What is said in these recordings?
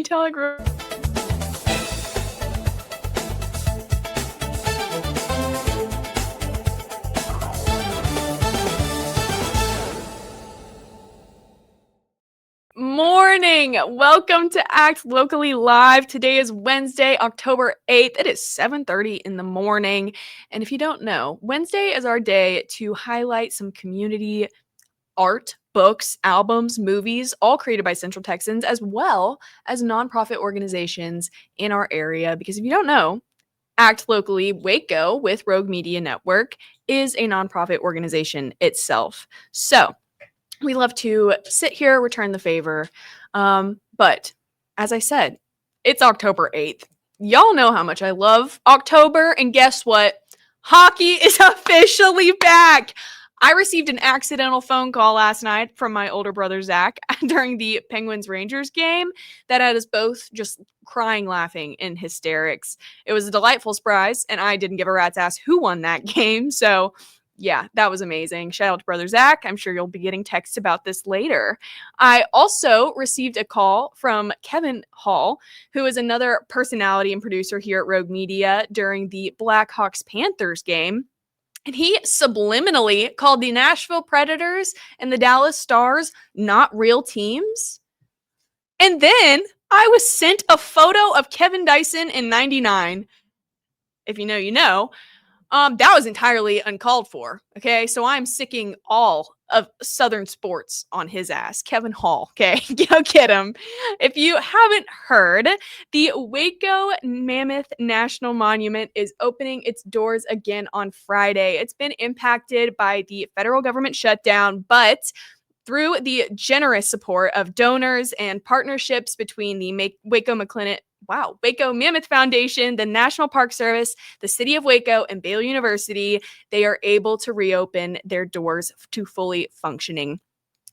Telegram. Morning. Welcome to Act Locally Live. Today is Wednesday, October 8th. It is 7:30 in the morning. And if you don't know, Wednesday is our day to highlight some community art, books, albums, movies, all created by Central Texans, as well as nonprofit organizations in our area. Because if you don't know, Act Locally Waco with Rogue Media Network is a nonprofit organization itself. So we love to sit here, return the favor. But as I said, it's October 8th. Y'all know how much I love October. And guess what? Hockey is officially back. I received an accidental phone call last night from my older brother, Zach, during the Penguins-Rangers game that had us both just crying, laughing in hysterics. It was a delightful surprise, and I didn't give a rat's ass who won that game. So yeah, that was amazing. Shout out to brother Zach. I'm sure you'll be getting texts about this later. I also received a call from Kevin Hall, who is another personality and producer here at Rogue Media during the Blackhawks-Panthers game. And he subliminally called the Nashville Predators and the Dallas Stars not real teams. And then I was sent a photo of Kevin Dyson in 99. If you know, you know. That was entirely uncalled for, okay? So I'm sicking all of Southern sports on his ass. Kevin Hall, okay? Go get him. If you haven't heard, the Waco Mammoth National Monument is opening its doors again on Friday. It's been impacted by the federal government shutdown, but through the generous support of donors and partnerships between the Waco Mammoth Foundation, the National Park Service, the City of Waco, and Baylor University, they are able to reopen their doors to fully functioning.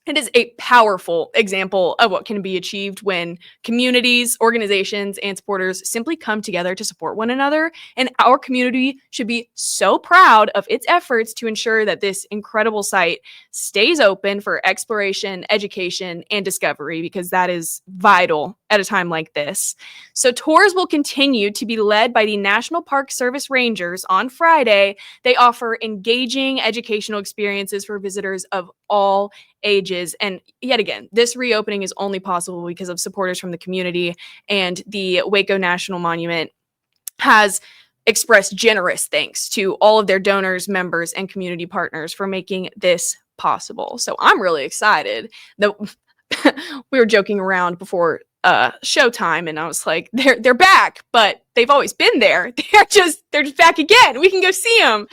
It is a powerful example of what can be achieved when communities, organizations, and supporters simply come together to support one another. And our community should be so proud of its efforts to ensure that this incredible site stays open for exploration, education, and discovery, because that is vital at a time like this. So tours will continue to be led by the National Park Service Rangers on Friday. They offer engaging educational experiences for visitors of all ages. And yet again, this reopening is only possible because of supporters from the community, and the Waco National Monument has expressed generous thanks to all of their donors, members, and community partners for making this possible. So I'm really excited that we were joking around before showtime, and I was like, they're back, but they've always been there. They're just back again. We can go see them.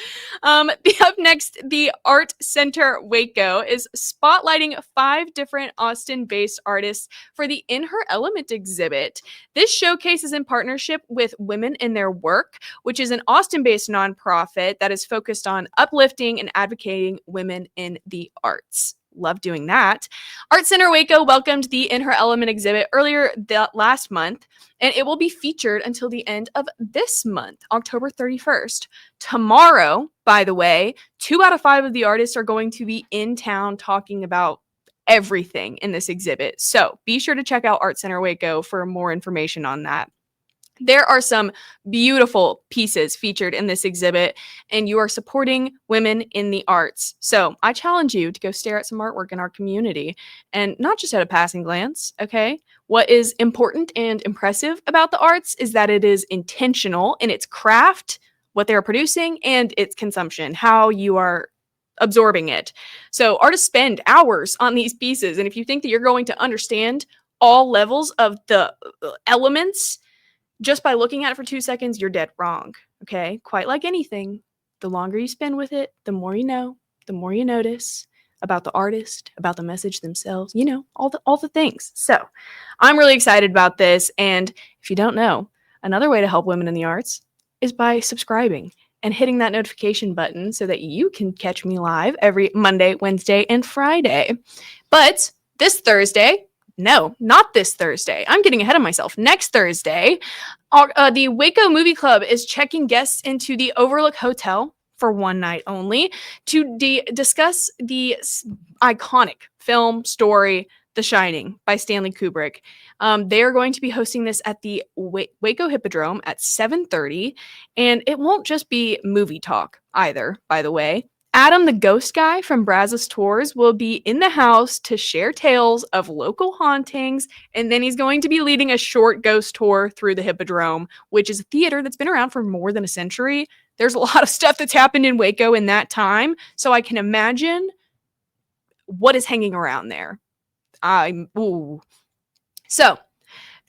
Up next, the Art Center Waco is spotlighting 5 different Austin-based artists for the In Her Element exhibit. This showcase is in partnership with Women in Their Work, which is an Austin-based nonprofit that is focused on uplifting and advocating women in the arts. Love doing that. Art Center Waco welcomed the In Her Element exhibit earlier last month, and it will be featured until the end of this month, October 31st. Tomorrow, by the way, 2 out of 5 of the artists are going to be in town talking about everything in this exhibit. So be sure to check out Art Center Waco for more information on that. There are some beautiful pieces featured in this exhibit, and you are supporting women in the arts. So I challenge you to go stare at some artwork in our community, and not just at a passing glance, okay? What is important and impressive about the arts is that it is intentional in its craft, what they're producing, and its consumption, how you are absorbing it. So artists spend hours on these pieces, and if you think that you're going to understand all levels of the elements just by looking at it for 2 seconds, you're dead wrong, okay? Quite like anything, the longer you spend with it, the more you know, the more you notice about the artist, about the message themselves, you know, all the things. So I'm really excited about this, and if you don't know, another way to help women in the arts is by subscribing and hitting that notification button so that you can catch me live every Monday, Wednesday, and Friday. But this Thursday, no, not this Thursday. I'm getting ahead of myself. Next Thursday, the Waco Movie Club is checking guests into the Overlook Hotel for one night only to discuss the iconic film story The Shining by Stanley Kubrick. They are going to be hosting this at the Waco Hippodrome at 7:30, and it won't just be movie talk either, by the way. Adam, the ghost guy from Brazos Tours, will be in the house to share tales of local hauntings, and then he's going to be leading a short ghost tour through the Hippodrome, which is a theater that's been around for more than a century. There's a lot of stuff that's happened in Waco in that time, so I can imagine what is hanging around there. So,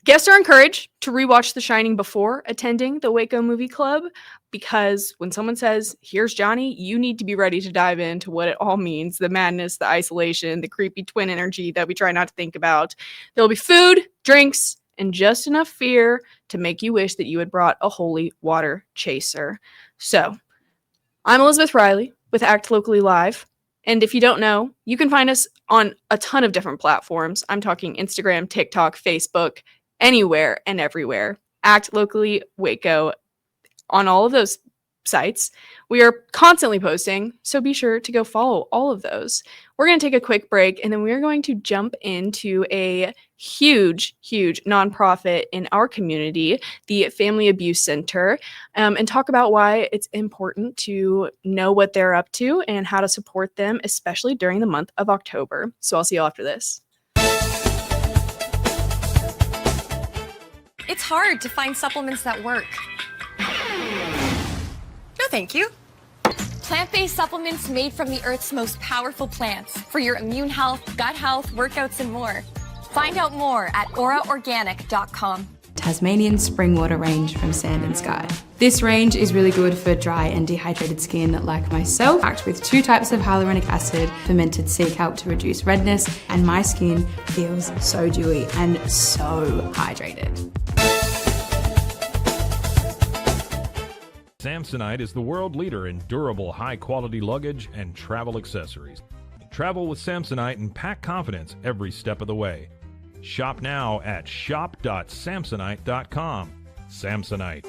guests are encouraged to rewatch The Shining before attending the Waco Movie Club, because when someone says, "Here's Johnny," you need to be ready to dive into what it all means, the madness, the isolation, the creepy twin energy that we try not to think about. There'll be food, drinks, and just enough fear to make you wish that you had brought a holy water chaser. So, I'm Elizabeth Riley with Act Locally Live. And if you don't know, you can find us on a ton of different platforms. I'm talking Instagram, TikTok, Facebook, anywhere and everywhere. Act Locally Waco on all of those sites. We are constantly posting, so be sure to go follow all of those. We're going to take a quick break, and then we're going to jump into a huge nonprofit in our community, the Family Abuse Center, and talk about why it's important to know what they're up to and how to support them, especially during the month of October. So I'll see you all after this. It's hard to find supplements that work. No, thank you. Plant-based supplements made from the Earth's most powerful plants for your immune health, gut health, workouts, and more. Find out more at auraorganic.com. Tasmanian spring water range from Sand and Sky. This range is really good for dry and dehydrated skin like myself, packed with 2 types of hyaluronic acid, fermented sea kelp to reduce redness, and my skin feels so dewy and so hydrated. Samsonite is the world leader in durable, high-quality luggage and travel accessories. Travel with Samsonite and pack confidence every step of the way. Shop now at shop.samsonite.com. Samsonite.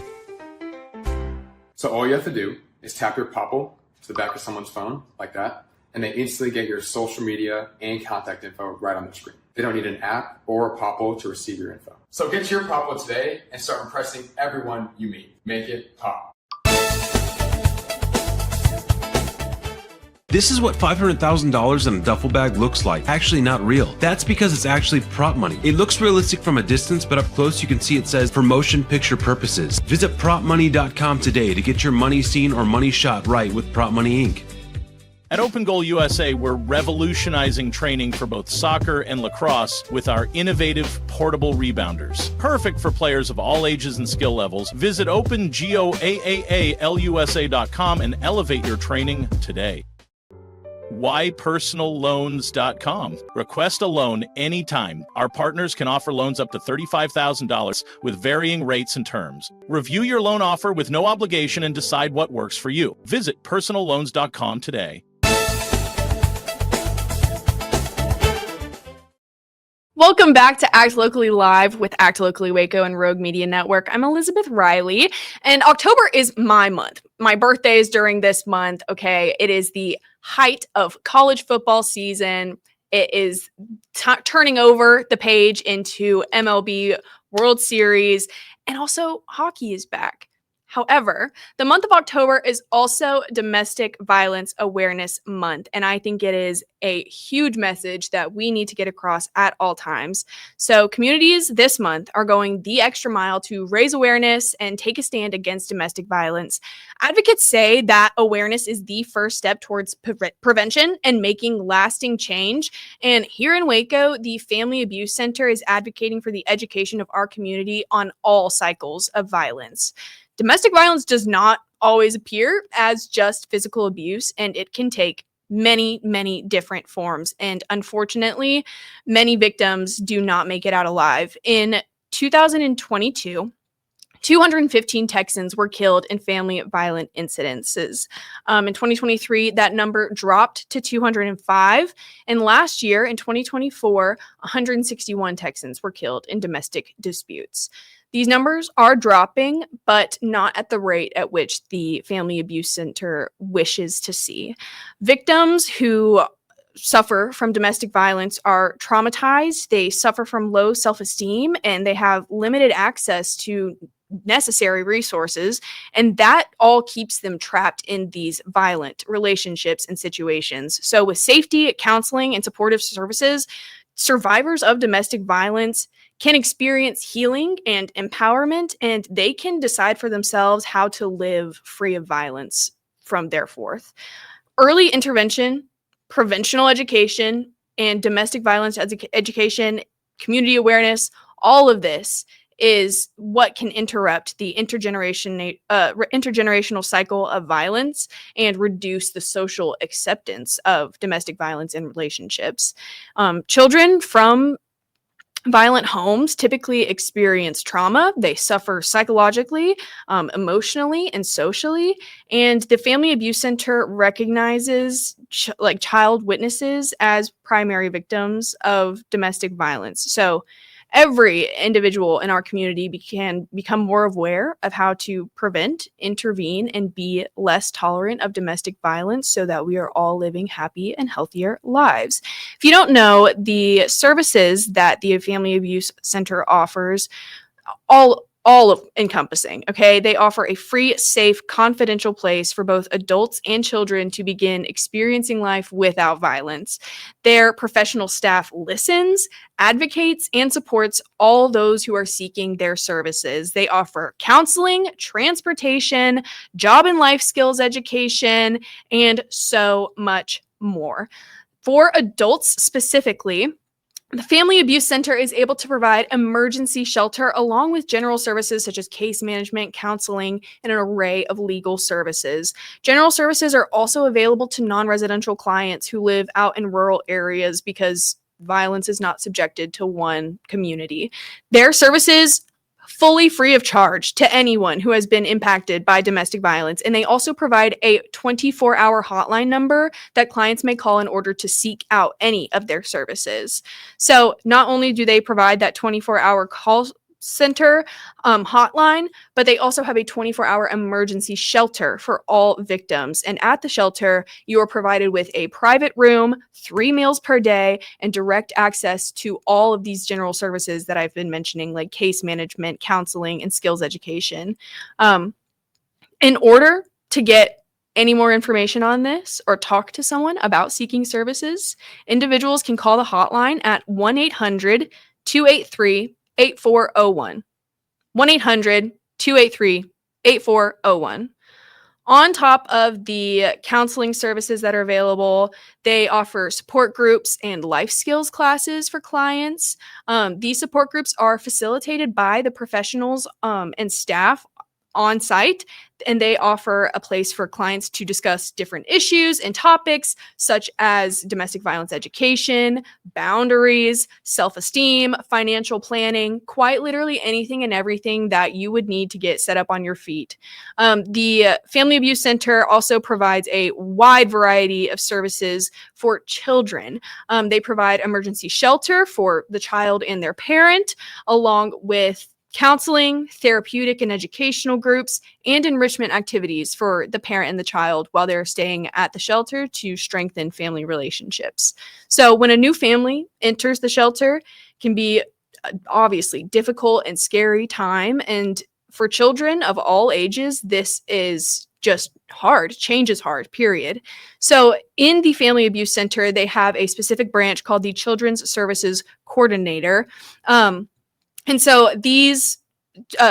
So all you have to do is tap your Popple to the back of someone's phone, like that, and they instantly get your social media and contact info right on the screen. They don't need an app or a Popple to receive your info. So get your Popple today and start impressing everyone you meet. Make it pop. This is what $500,000 in a duffel bag looks like. Actually not real. That's because it's actually prop money. It looks realistic from a distance, but up close you can see it says for motion picture purposes. Visit propmoney.com today to get your money seen or money shot right with Prop Money Inc. At Open Goal USA, we're revolutionizing training for both soccer and lacrosse with our innovative portable rebounders. Perfect for players of all ages and skill levels. Visit opengoaalusa.com and elevate your training today. Whypersonalloans.com. Request a loan anytime. Our partners can offer loans up to $35,000 with varying rates and terms. Review your loan offer with no obligation and decide what works for you. Visit personalloans.com today. Welcome back to Act Locally Live with Act Locally Waco and Rogue Media Network. I'm Elizabeth Riley, and October is my month. My birthday is during this month, okay? It is the height of college football season. It is turning over the page into MLB World Series, and also hockey is back. However, the month of October is also Domestic Violence Awareness Month, and I think it is a huge message that we need to get across at all times. So communities this month are going the extra mile to raise awareness and take a stand against domestic violence. Advocates say that awareness is the first step towards prevention and making lasting change. And here in Waco, the Family Abuse Center is advocating for the education of our community on all cycles of violence. Domestic violence does not always appear as just physical abuse, and it can take many different forms. And unfortunately, many victims do not make it out alive. In 2022, 215 Texans were killed in family violent incidences. In 2023, that number dropped to 205. And last year, in 2024, 161 Texans were killed in domestic disputes. These numbers are dropping, but not at the rate at which the Family Abuse Center wishes to see. Victims who suffer from domestic violence are traumatized, they suffer from low self-esteem, and they have limited access to necessary resources, and that all keeps them trapped in these violent relationships and situations. So with safety, counseling, and supportive services, survivors of domestic violence can experience healing and empowerment, and they can decide for themselves how to live free of violence from thereforth. Early intervention, preventional education, and domestic violence education, community awareness, all of this is what can interrupt the intergenerational cycle of violence and reduce the social acceptance of domestic violence in relationships. Children from violent homes typically experience trauma. They suffer psychologically, emotionally, and socially. And the Family Abuse Center recognizes child witnesses as primary victims of domestic violence. So every individual in our community can become more aware of how to prevent, intervene, and be less tolerant of domestic violence so that we are all living happy and healthier lives. If you don't know, the services that the Family Abuse Center offers, all of encompassing, okay? They offer a free, safe, confidential place for both adults and children to begin experiencing life without violence. Their professional staff listens, advocates, and supports all those who are seeking their services. They offer counseling, transportation, job and life skills education, and so much more. For adults specifically, the Family Abuse Center is able to provide emergency shelter along with general services such as case management, counseling, and an array of legal services. General services are also available to non-residential clients who live out in rural areas because violence is not subjected to one community. Their services fully free of charge to anyone who has been impacted by domestic violence. And they also provide a 24-hour hotline number that clients may call in order to seek out any of their services. So not only do they provide that 24-hour call center hotline, but they also have a 24-hour emergency shelter for all victims. And at the shelter, you are provided with a private room, 3 meals per day, and direct access to all of these general services that I've been mentioning, like case management, counseling, and skills education. In order to get any more information on this or talk to someone about seeking services, individuals can call the hotline at 1-800-283-8401. 1-800-283-8401. On top of the counseling services that are available, they offer support groups and life skills classes for clients. These support groups are facilitated by the professionals and staff on site, and they offer a place for clients to discuss different issues and topics such as domestic violence education, boundaries, self-esteem, financial planning, quite literally anything and everything that you would need to get set up on your feet. The Family Abuse Center also provides a wide variety of services for children. They provide emergency shelter for the child and their parent, along with counseling, therapeutic and educational groups, and enrichment activities for the parent and the child while they're staying at the shelter to strengthen family relationships. So when a new family enters the shelter, it can be obviously difficult and scary time. And for children of all ages, this is just hard. Change is hard, period. So in the Family Abuse Center, they have a specific branch called the Children's Services Coordinator. And so these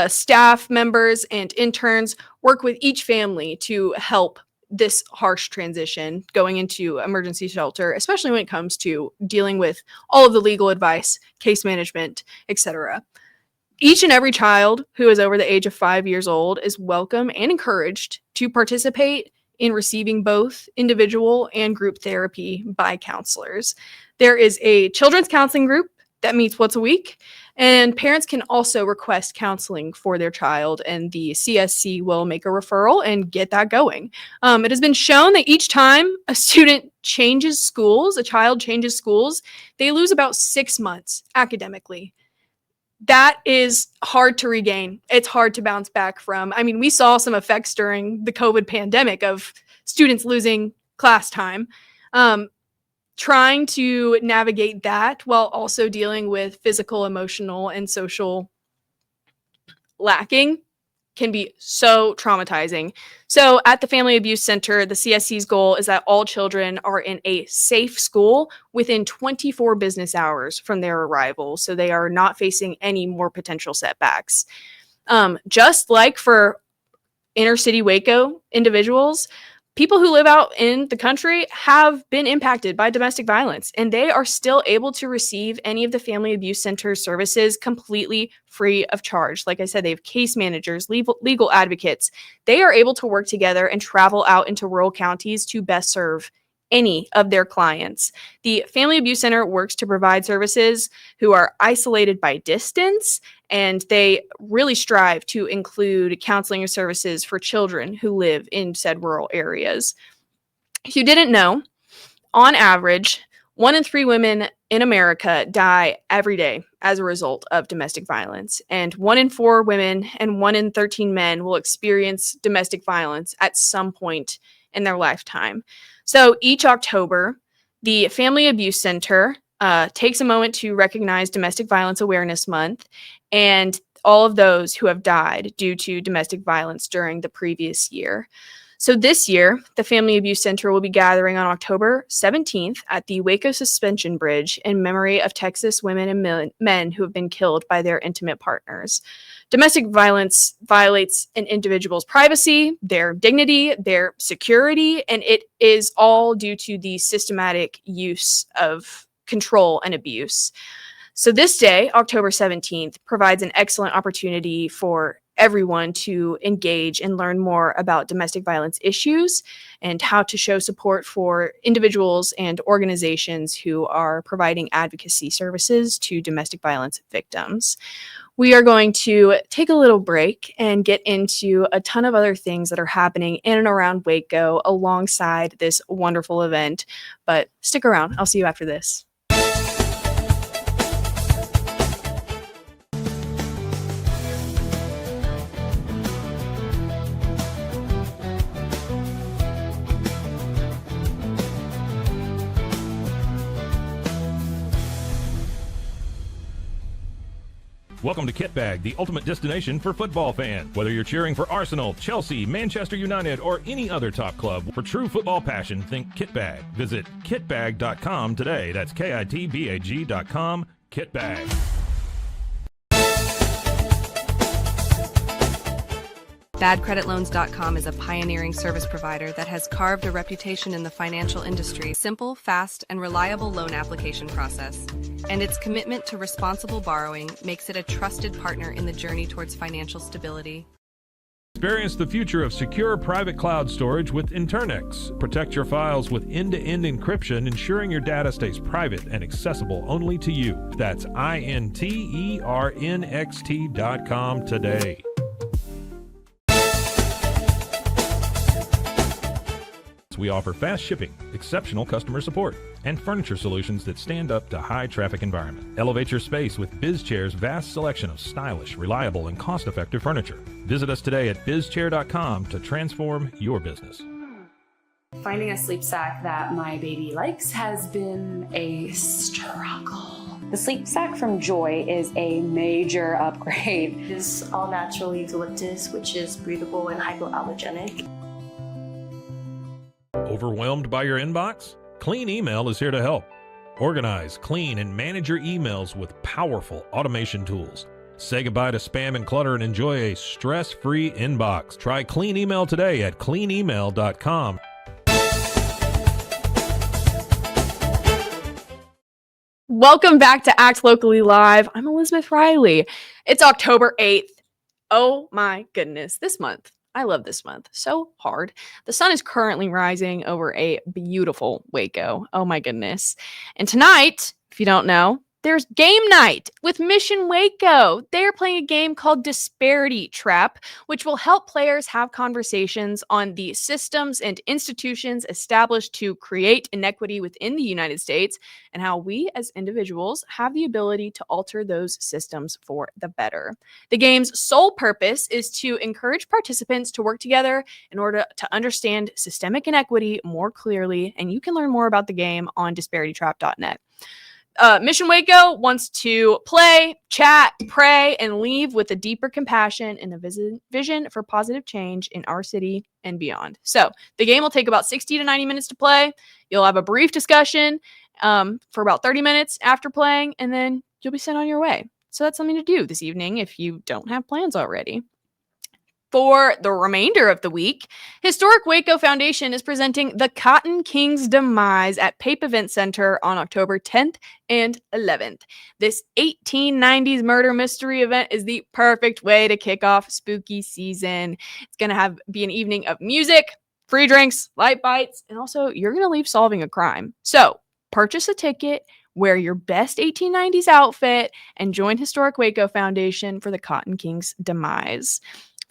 staff members and interns work with each family to help this harsh transition going into emergency shelter, especially when it comes to dealing with all of the legal advice, case management, etc. Each and every child who is over the age of 5 years old is welcome and encouraged to participate in receiving both individual and group therapy by counselors. There is a children's counseling group that meets once a week, and parents can also request counseling for their child, and the CSC will make a referral and get that going. It has been shown that each time a student changes schools, a child changes schools, they lose about 6 months academically. That is hard to regain. It's hard to bounce back from. I mean, we saw some effects during the COVID pandemic of students losing class time. trying to navigate that while also dealing with physical, emotional, and social lacking can be so traumatizing. So at the Family Abuse Center, the CSC's goal is that all children are in a safe school within 24 business hours from their arrival, so they are not facing any more potential setbacks. Just like for inner city Waco individuals, people who live out in the country have been impacted by domestic violence, and they are still able to receive any of the Family Abuse Center services completely free of charge. Like I said, they have case managers, legal advocates. They are able to work together and travel out into rural counties to best serve any of their clients. The Family Abuse Center works to provide services who are isolated by distance, and they really strive to include counseling services for children who live in said rural areas. If you didn't know, on average, 1 in 3 women in America die every day as a result of domestic violence, and 1 in 4 women and 1 in 13 men will experience domestic violence at some point in their lifetime. So each October, the Family Abuse Center takes a moment to recognize Domestic Violence Awareness Month and all of those who have died due to domestic violence during the previous year. So this year, the Family Abuse Center will be gathering on October 17th at the Waco Suspension Bridge in memory of Texas women and men who have been killed by their intimate partners. Domestic violence violates an individual's privacy, their dignity, their security, and it is all due to the systematic use of control and abuse. So this day, October 17th, provides an excellent opportunity for everyone to engage and learn more about domestic violence issues and how to show support for individuals and organizations who are providing advocacy services to domestic violence victims. We are going to take a little break and get into a ton of other things that are happening in and around Waco alongside this wonderful event. But stick around. I'll see you after this. Welcome to Kitbag, the ultimate destination for football fans. Whether you're cheering for Arsenal, Chelsea, Manchester United, or any other top club, for true football passion, think Kitbag. Visit kitbag.com today. That's kitbag.com. Kitbag. BadCreditLoans.com is a pioneering service provider that has carved a reputation in the financial industry. Simple, fast, and reliable loan application process. And its commitment to responsible borrowing makes it a trusted partner in the journey towards financial stability. Experience the future of secure private cloud storage with Internix. Protect your files with end-to-end encryption, ensuring your data stays private and accessible only to you. That's INTERNXT.com today. We offer fast shipping, exceptional customer support, and furniture solutions that stand up to high traffic environment. Elevate your space with BizChair's vast selection of stylish, reliable, and cost-effective furniture. Visit us today at bizchair.com to transform your business. Finding a sleep sack that my baby likes has been a struggle. The sleep sack from Joy is a major upgrade. It is all natural eucalyptus, which is breathable and hypoallergenic. Overwhelmed by your inbox? Clean Email is here to help. Organize, clean, and manage your emails with powerful automation tools. Say goodbye to spam and clutter and enjoy a stress-free inbox. Try Clean Email today at cleanemail.com. Welcome back to Act Locally Live. I'm Elizabeth Riley. It's October 8th. Oh my goodness, this month. I love this month so hard. The sun is currently rising over a beautiful Waco. Oh my goodness. And tonight, if you don't know, There's game night with Mission Waco. They are playing a game called Disparity Trap, which will help players have conversations on the systems and institutions established to create inequity within the United States and how we as individuals have the ability to alter those systems for the better. The game's sole purpose is to encourage participants to work together in order to understand systemic inequity more clearly, and you can learn more about the game on disparitytrap.net. Mission Waco wants to play, chat, pray, and leave with a deeper compassion and a vision for positive change in our city and beyond. So the game will take about 60 to 90 minutes to play. You'll have a brief discussion for about 30 minutes after playing, and then you'll be sent on your way. So that's something to do this evening if you don't have plans already. For the remainder of the week, Historic Waco Foundation is presenting The Cotton King's Demise at Pape Event Center on October 10th and 11th. This 1890s murder mystery event is the perfect way to kick off spooky season. It's going to be an evening of music, free drinks, light bites, and also you're going to leave solving a crime. So purchase a ticket, wear your best 1890s outfit, and join Historic Waco Foundation for The Cotton King's Demise.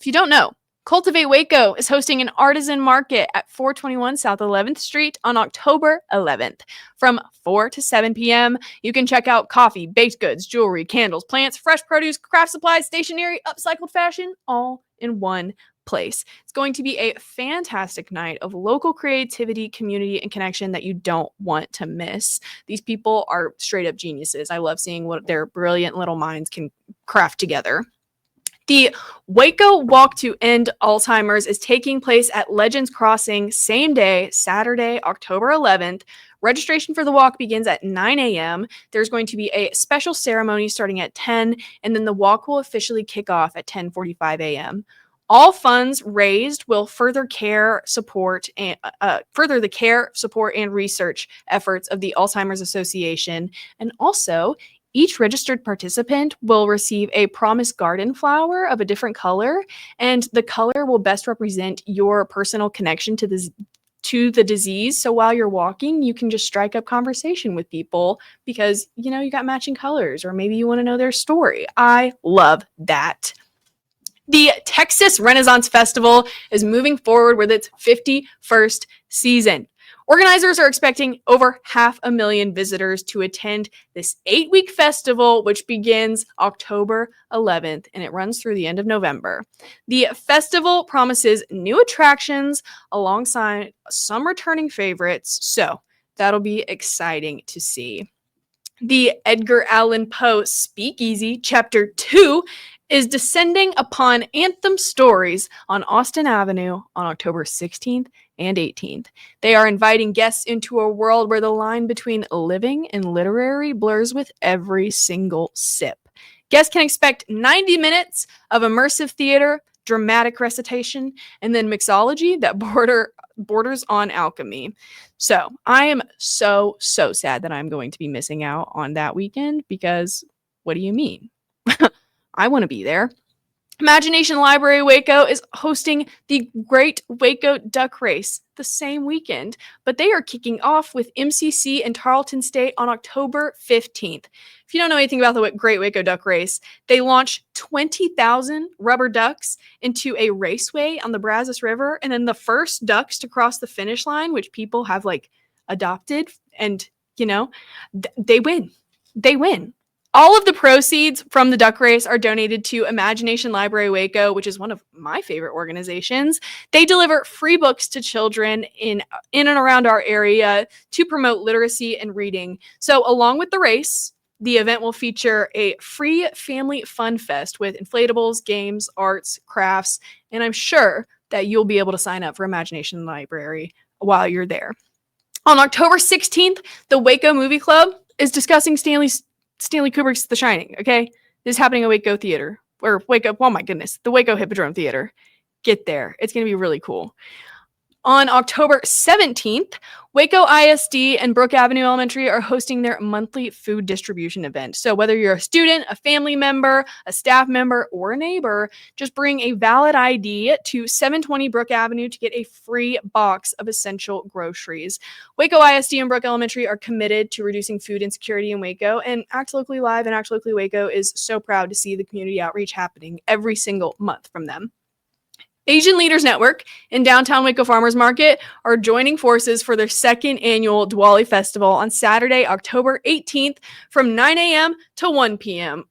If you don't know, Cultivate Waco is hosting an artisan market at 421 South 11th Street on October 11th. From 4 to 7 p.m., you can check out coffee, baked goods, jewelry, candles, plants, fresh produce, craft supplies, stationery, upcycled fashion, all in one place. It's going to be a fantastic night of local creativity, community, and connection that you don't want to miss. These people are straight up geniuses. I love seeing what their brilliant little minds can craft together. The Waco Walk to End Alzheimer's is taking place at Legends Crossing same day, Saturday, October 11th. Registration for the walk begins at 9 a.m. There's going to be a special ceremony starting at 10, and then the walk will officially kick off at 10:45 a.m. All funds raised will further the care, support, and research efforts of the Alzheimer's Association, and also each registered participant will receive a promised garden flower of a different color, and the color will best represent your personal connection to the disease. So while you're walking, you can just strike up conversation with people because, you got matching colors, or maybe you want to know their story. I love that. The Texas Renaissance Festival is moving forward with its 51st season. Organizers are expecting over 500,000 visitors to attend this 8-week festival, which begins October 11th and it runs through the end of November. The festival promises new attractions alongside some returning favorites, so that'll be exciting to see. The Edgar Allan Poe Speakeasy Chapter 2 is descending upon Anthem Stories on Austin Avenue on October 16th and 18th. They are inviting guests into a world where the line between living and literary blurs with every single sip. Guests can expect 90 minutes of immersive theater, dramatic recitation, and then mixology that borders on alchemy. So I am so sad that I'm going to be missing out on that weekend because what do you mean? I want to be there. Imagination Library Waco is hosting the Great Waco Duck Race the same weekend, but they are kicking off with MCC and Tarleton State on October 15th. If you don't know anything about the Great Waco Duck Race, they launch 20,000 rubber ducks into a raceway on the Brazos River, and then the first ducks to cross the finish line, which people have adopted, and they win. They win. All of the proceeds from the duck race are donated to Imagination Library Waco, which is one of my favorite organizations. They deliver free books to children in and around our area to promote literacy and reading. So along with the race, the event will feature a free family fun fest with inflatables, games, arts, crafts, and I'm sure that you'll be able to sign up for Imagination Library while you're there. On October 16th, the Waco Movie Club is discussing Stanley Kubrick's The Shining, okay? This is happening at Waco Theater. Or Waco, oh my goodness, the Waco Hippodrome Theater. Get there. It's going to be really cool. On October 17th, Waco ISD and Brook Avenue Elementary are hosting their monthly food distribution event. So whether you're a student, a family member, a staff member, or a neighbor, just bring a valid ID to 720 Brook Avenue to get a free box of essential groceries. Waco ISD and Brook Elementary are committed to reducing food insecurity in Waco, and Act Locally Live and Act Locally Waco is so proud to see the community outreach happening every single month from them. Asian Leaders Network and Downtown Waco Farmers Market are joining forces for their second annual Diwali Festival on Saturday, October 18th from 9 a.m. to 1 p.m.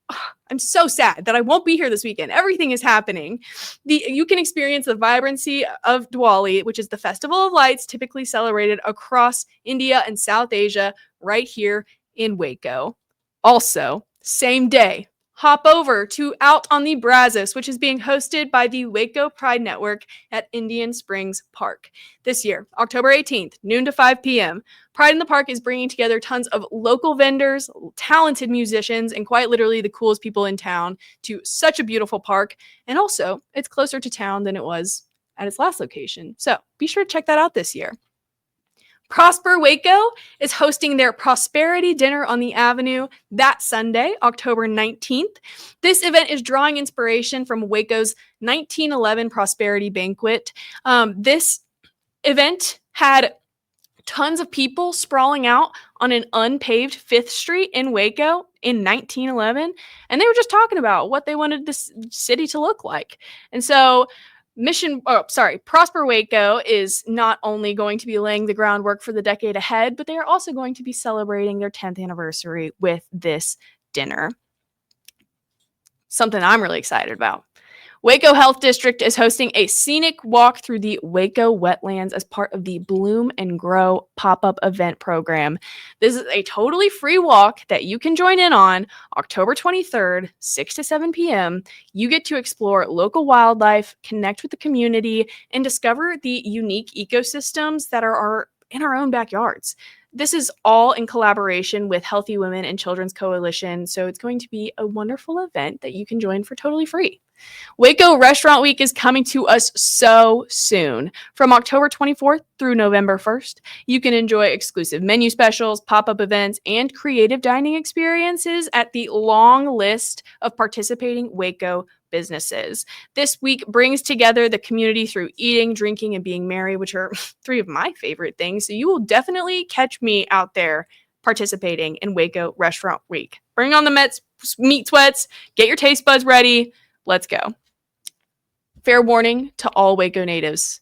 I'm so sad that I won't be here this weekend. Everything is happening. You can experience the vibrancy of Diwali, which is the festival of lights typically celebrated across India and South Asia, right here in Waco. Also, same day, hop over to Out on the Brazos, which is being hosted by the Waco Pride Network at Indian Springs Park. This year, October 18th, noon to 5 p.m., Pride in the Park is bringing together tons of local vendors, talented musicians, and quite literally the coolest people in town to such a beautiful park. And also, it's closer to town than it was at its last location. So be sure to check that out this year. Prosper Waco is hosting their Prosperity Dinner on the Avenue that Sunday, October 19th. This event is drawing inspiration from Waco's 1911 Prosperity Banquet. This event had tons of people sprawling out on an unpaved 5th Street in Waco in 1911, and they were just talking about what they wanted this city to look like. And so Prosper Waco is not only going to be laying the groundwork for the decade ahead, but they are also going to be celebrating their 10th anniversary with this dinner. Something I'm really excited about. Waco Health District is hosting a scenic walk through the Waco wetlands as part of the Bloom and Grow pop-up event program. This is a totally free walk that you can join in on October 23rd, 6 to 7 p.m. You get to explore local wildlife, connect with the community, and discover the unique ecosystems that are in our own backyards. This is all in collaboration with Healthy Women and Children's Coalition, so it's going to be a wonderful event that you can join for totally free. Waco Restaurant Week is coming to us so soon. From October 24th through November 1st, you can enjoy exclusive menu specials, pop-up events, and creative dining experiences at the long list of participating Waco businesses. This week brings together the community through eating, drinking, and being merry, which are 3 of my favorite things. So you will definitely catch me out there participating in Waco Restaurant Week. Bring on the meat sweats, get your taste buds ready. Let's go. Fair warning to all Waco natives.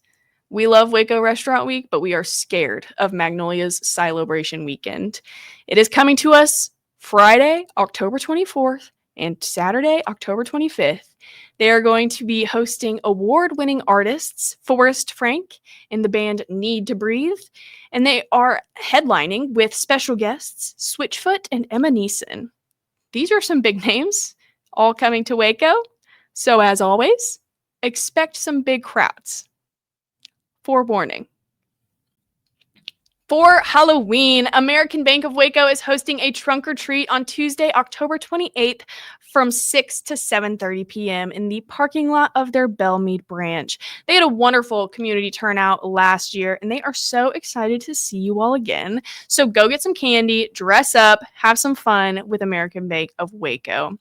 We love Waco Restaurant Week, but we are scared of Magnolia's Celebration Weekend. It is coming to us Friday, October 24th, and Saturday, October 25th. They are going to be hosting award-winning artists Forrest Frank and the band Need to Breathe, and they are headlining with special guests Switchfoot and Emma Neeson. These are some big names, all coming to Waco. So as always, expect some big crowds. Forewarning. For Halloween, American Bank of Waco is hosting a trunk or treat on Tuesday, October 28th from 6 to 7:30 p.m. in the parking lot of their Belmead branch. They had a wonderful community turnout last year, and they are so excited to see you all again. So go get some candy, dress up, have some fun with American Bank of Waco.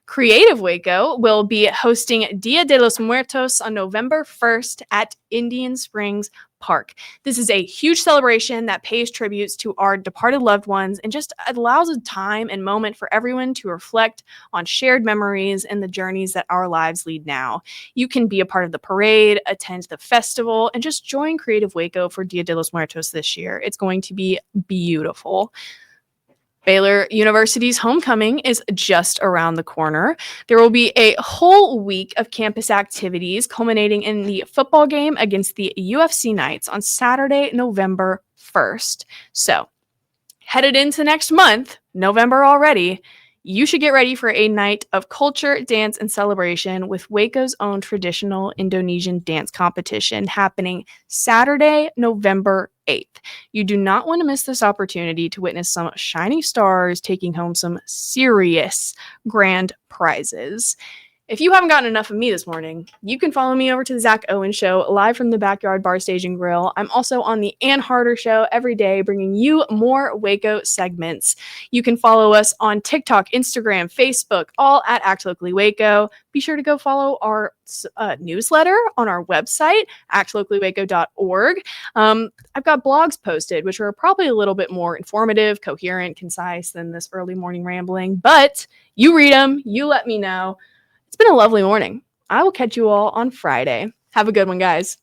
Creative Waco will be hosting Dia de los Muertos on November 1st at Indian Springs Park. This is a huge celebration that pays tributes to our departed loved ones and just allows a time and moment for everyone to reflect on shared memories and the journeys that our lives lead now. You can be a part of the parade, attend the festival, and just join Creative Waco for Dia de los Muertos this year. It's going to be beautiful. Baylor University's homecoming is just around the corner. There will be a whole week of campus activities culminating in the football game against the UFC Knights on Saturday, November 1st. So, headed into next month, November already, you should get ready for a night of culture, dance, and celebration with Waco's own traditional Indonesian dance competition happening Saturday, November 8th. You do not want to miss this opportunity to witness some shining stars taking home some serious grand prizes. If you haven't gotten enough of me this morning, you can follow me over to the Zach Owen Show, live from the Backyard Bar Stage and Grill. I'm also on the Ann Harder Show every day, bringing you more Waco segments. You can follow us on TikTok, Instagram, Facebook, all at Act Locally Waco. Be sure to go follow our newsletter on our website, actlocallywaco.org. I've got blogs posted, which are probably a little bit more informative, coherent, concise than this early morning rambling, but you read them, you let me know. It's been a lovely morning. I will catch you all on Friday. Have a good one, guys.